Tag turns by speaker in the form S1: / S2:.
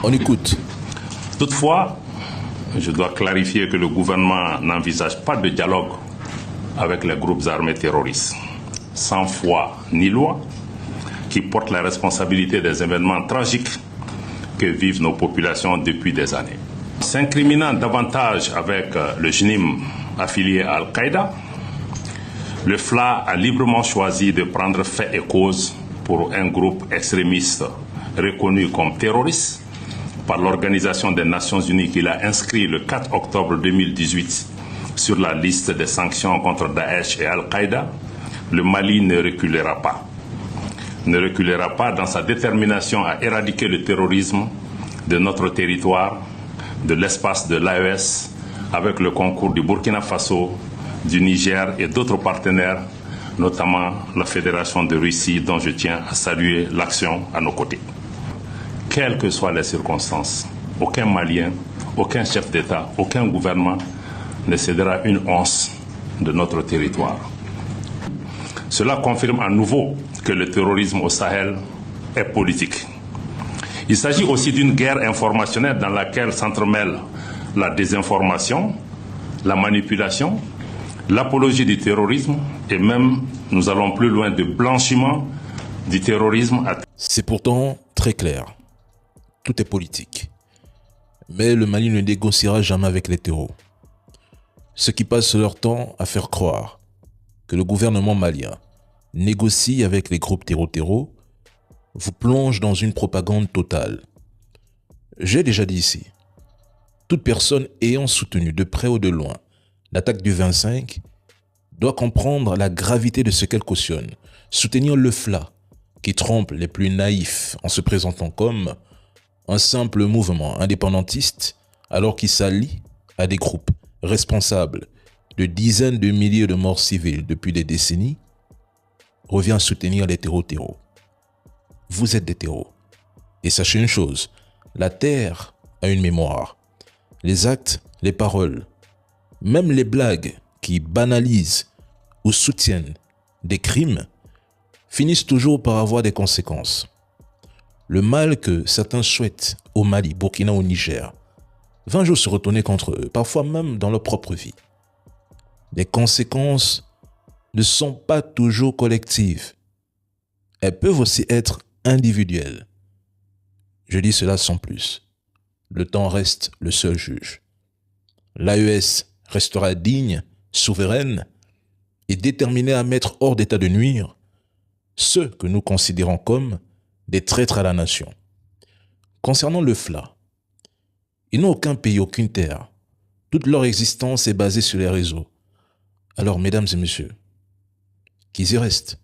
S1: On écoute.
S2: Toutefois, je dois clarifier que le gouvernement n'envisage pas de dialogue avec les groupes armés terroristes, sans foi ni loi, qui portent la responsabilité des événements tragiques que vivent nos populations depuis des années. S'incriminant davantage avec le JNIM affilié à Al-Qaïda, le FLA a librement choisi de prendre fait et cause pour un groupe extrémiste reconnu comme terroriste par l'Organisation des Nations Unies qui l'a inscrit le 4 octobre 2018 sur la liste des sanctions contre Daesh et Al-Qaïda. Le Mali ne reculera pas. Ne reculera pas dans sa détermination à éradiquer le terrorisme de notre territoire, de l'espace de l'AES, avec le concours du Burkina Faso, du Niger et d'autres partenaires, notamment la Fédération de Russie, dont je tiens à saluer l'action à nos côtés. Quelles que soient les circonstances, aucun Malien, aucun chef d'État, aucun gouvernement ne cédera une once de notre territoire. Cela confirme à nouveau que le terrorisme au Sahel est politique. Il s'agit aussi d'une guerre informationnelle dans laquelle s'entremêlent la désinformation, la manipulation, l'apologie du terrorisme et même, nous allons plus loin, de blanchiment du terrorisme.
S1: C'est pourtant très clair. Tout est politique. Mais le Mali ne négociera jamais avec les terreaux. Ceux qui passent leur temps à faire croire que le gouvernement malien négocie avec les groupes terreaux vous plongent dans une propagande totale. J'ai déjà dit ici, toute personne ayant soutenu de près ou de loin l'attaque du 25 doit comprendre la gravité de ce qu'elle cautionne, soutenir le FLA qui trompe les plus naïfs en se présentant comme un simple mouvement indépendantiste alors qu'il s'allie à des groupes responsables de dizaines de milliers de morts civiles depuis des décennies, revient à soutenir les terreaux. Vous êtes des terreaux. Et sachez une chose, la terre a une mémoire. Les actes, les paroles, même les blagues qui banalisent ou soutiennent des crimes finissent toujours par avoir des conséquences. Le mal que certains souhaitent au Mali, Burkina ou Niger va un jour se retourner contre eux, parfois même dans leur propre vie. Les conséquences ne sont pas toujours collectives. Elles peuvent aussi être individuelles. Je dis cela sans plus. Le temps reste le seul juge. L'AES restera digne, souveraine et déterminée à mettre hors d'état de nuire ceux que nous considérons comme des traîtres à la nation. Concernant le FLA, ils n'ont aucun pays, aucune terre. Toute leur existence est basée sur les réseaux. Alors, mesdames et messieurs, qu'ils y restent.